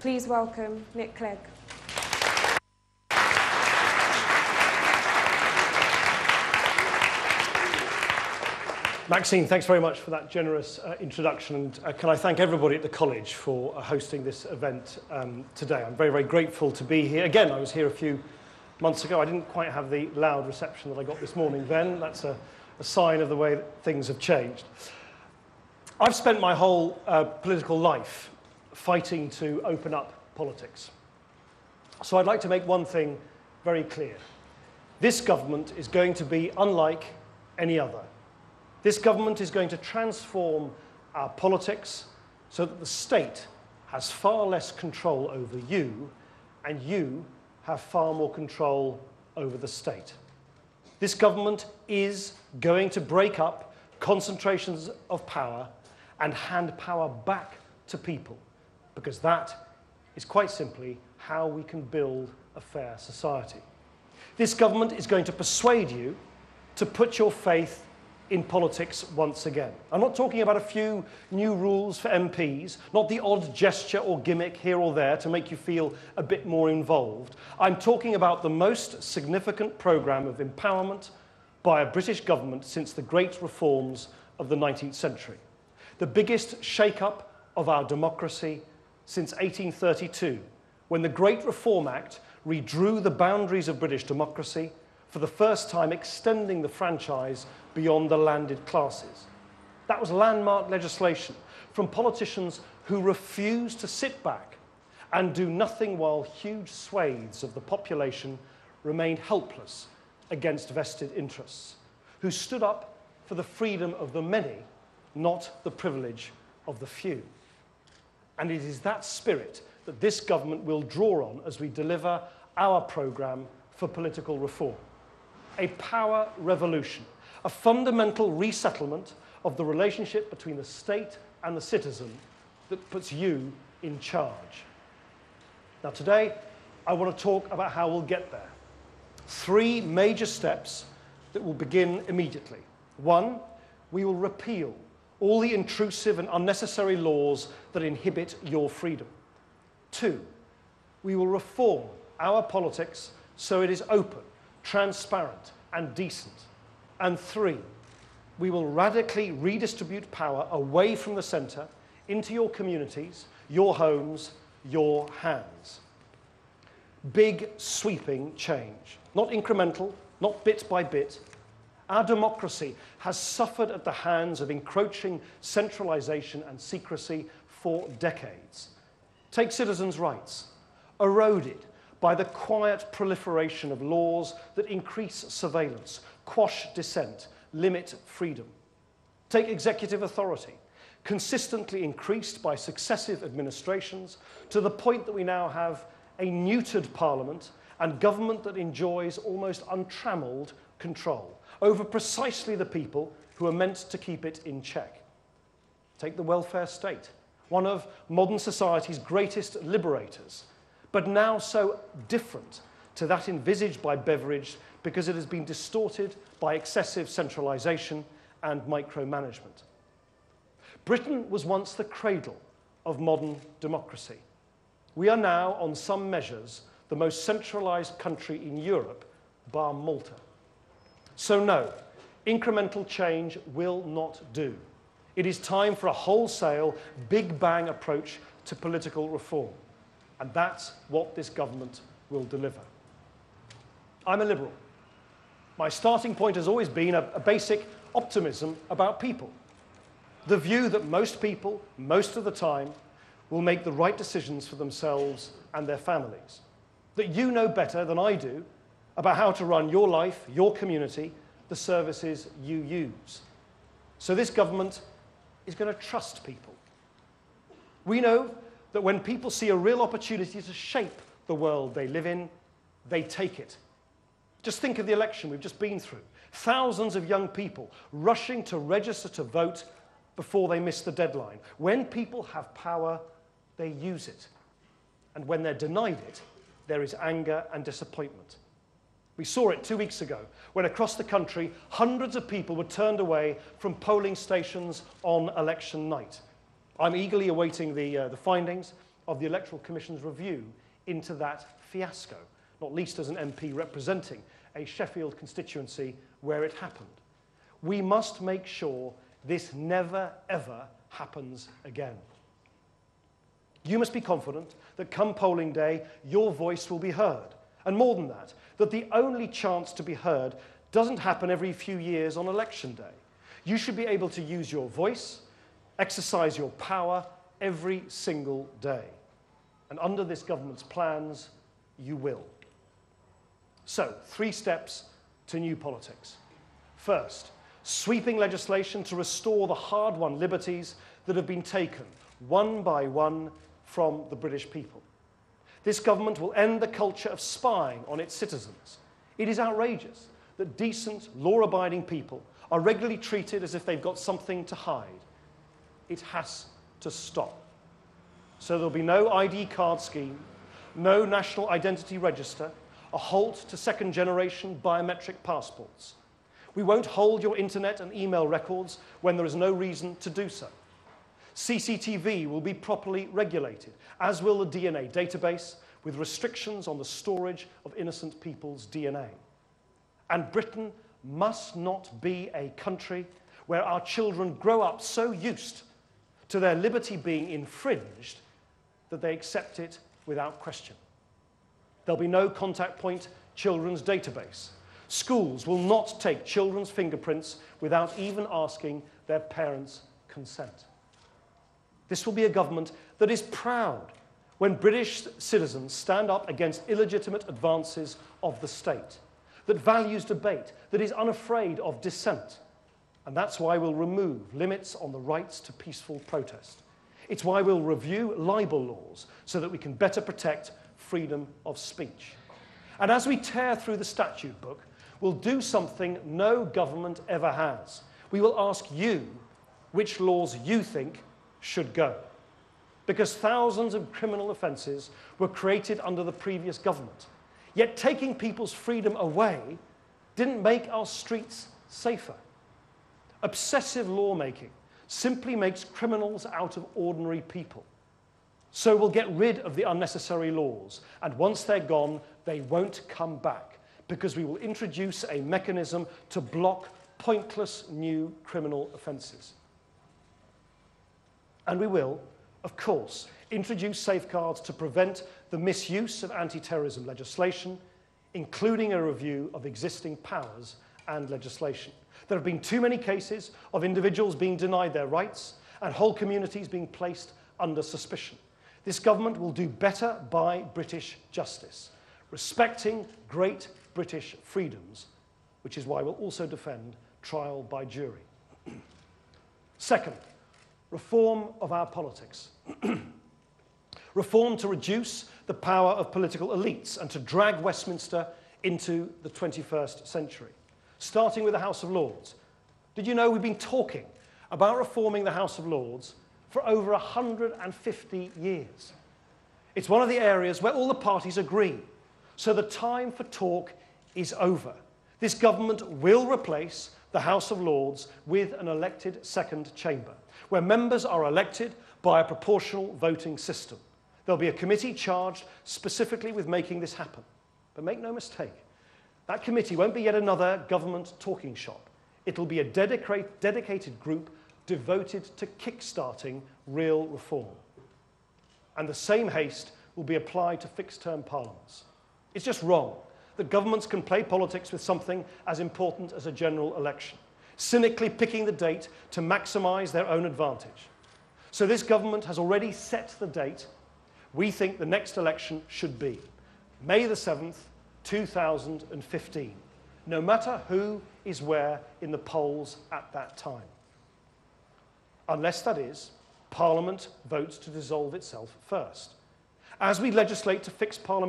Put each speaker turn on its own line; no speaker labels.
Please welcome Nick Clegg.
Maxine, thanks very much for that generous introduction. And can I thank everybody at the college for hosting this event today. I'm very, very grateful to be here. Again, I was here a few months ago. I didn't quite have the loud reception that I got this morning then. That's a sign of the way that things have changed. I've spent my whole political life fighting to open up politics. So I'd like to make one thing very clear. This government is going to be unlike any other. This government is going to transform our politics so that the state has far less control over you and you have far more control over the state. This government is going to break up concentrations of power and hand power back to people, because that is quite simply how we can build a fair society. This government is going to persuade you to put your faith in politics once again. I'm not talking about a few new rules for MPs, not the odd gesture or gimmick here or there to make you feel a bit more involved. I'm talking about the most significant programme of empowerment by a British government since the great reforms of the 19th century. The biggest shake-up of our democracy since 1832, when the Great Reform Act redrew the boundaries of British democracy, for the first time extending the franchise beyond the landed classes. That was landmark legislation from politicians who refused to sit back and do nothing while huge swathes of the population remained helpless against vested interests, who stood up for the freedom of the many, not the privilege of the few. And it is that spirit that this government will draw on as we deliver our programme for political reform. A power revolution, a fundamental resettlement of the relationship between the state and the citizen that puts you in charge. Now today, I want to talk about how we'll get there. 3 major steps that will begin immediately. 1, we will repeal all the intrusive and unnecessary laws that inhibit your freedom. 2, we will reform our politics so it is open, transparent and decent. And 3, we will radically redistribute power away from the centre into your communities, your homes, your hands. Big, sweeping change. Not incremental, not bit by bit. Our democracy has suffered at the hands of encroaching centralisation and secrecy for decades. Take citizens' rights, eroded by the quiet proliferation of laws that increase surveillance, quash dissent, limit freedom. Take executive authority, consistently increased by successive administrations to the point that we now have a neutered parliament and government that enjoys almost untrammelled control over precisely the people who are meant to keep it in check. Take the welfare state, one of modern society's greatest liberators, but now so different to that envisaged by Beveridge because it has been distorted by excessive centralisation and micromanagement. Britain was once the cradle of modern democracy. We are now, on some measures, the most centralised country in Europe, bar Malta. So no, incremental change will not do. It is time for a wholesale, big bang approach to political reform. And that's what this government will deliver. I'm a liberal. My starting point has always been a basic optimism about people. The view that most people, most of the time, will make the right decisions for themselves and their families. That you know better than I do about how to run your life, your community, the services you use. So this government is going to trust people. We know that when people see a real opportunity to shape the world they live in, they take it. Just think of the election we've just been through. Thousands of young people rushing to register to vote before they miss the deadline. When people have power, they use it. And when they're denied it, there is anger and disappointment. We saw it 2 weeks ago, when across the country, hundreds of people were turned away from polling stations on election night. I'm eagerly awaiting the findings, of the Electoral Commission's review into that fiasco, not least as an MP representing a Sheffield constituency where it happened. We must make sure this never, ever happens again. You must be confident that come polling day, your voice will be heard. And more than that the only chance to be heard doesn't happen every few years on election day. You should be able to use your voice, exercise your power every single day. And under this government's plans, you will. So, 3 steps to new politics. First, sweeping legislation to restore the hard-won liberties that have been taken, one by one, from the British people. This government will end the culture of spying on its citizens. It is outrageous that decent, law-abiding people are regularly treated as if they've got something to hide. It has to stop. So there'll be no ID card scheme, no national identity register, a halt to second-generation biometric passports. We won't hold your internet and email records when there is no reason to do so. CCTV will be properly regulated, as will the DNA database, with restrictions on the storage of innocent people's DNA. And Britain must not be a country where our children grow up so used to their liberty being infringed that they accept it without question. There'll be no contact point children's database. Schools will not take children's fingerprints without even asking their parents' consent. This will be a government that is proud when British citizens stand up against illegitimate advances of the state, that values debate, that is unafraid of dissent. And that's why we'll remove limits on the rights to peaceful protest. It's why we'll review libel laws so that we can better protect freedom of speech. And as we tear through the statute book, we'll do something no government ever has. We will ask you which laws you think should go. Because thousands of criminal offences were created under the previous government. Yet taking people's freedom away didn't make our streets safer. Obsessive lawmaking simply makes criminals out of ordinary people. So we'll get rid of the unnecessary laws, and once they're gone, they won't come back, because we will introduce a mechanism to block pointless new criminal offences. And we will, of course, introduce safeguards to prevent the misuse of anti-terrorism legislation, including a review of existing powers and legislation. There have been too many cases of individuals being denied their rights and whole communities being placed under suspicion. This government will do better by British justice, respecting great British freedoms, which is why we'll also defend trial by jury. Second, reform of our politics. Reform to reduce the power of political elites and to drag Westminster into the 21st century, starting with the House of Lords. Did you know we've been talking about reforming the House of Lords for over 150 years? It's one of the areas where all the parties agree, so the time for talk is over. This government will replace the House of Lords with an elected second chamber, where members are elected by a proportional voting system. There'll be a committee charged specifically with making this happen. But make no mistake, that committee won't be yet another government talking shop. It'll be a dedicated group devoted to kick-starting real reform. And the same haste will be applied to fixed-term parliaments. It's just wrong that governments can play politics with something as important as a general election, cynically picking the date to maximise their own advantage. So this government has already set the date. We think the next election should be May the 7th, 2015, no matter who is where in the polls at that time. Unless, that is, Parliament votes to dissolve itself first. As we legislate to fix Parliament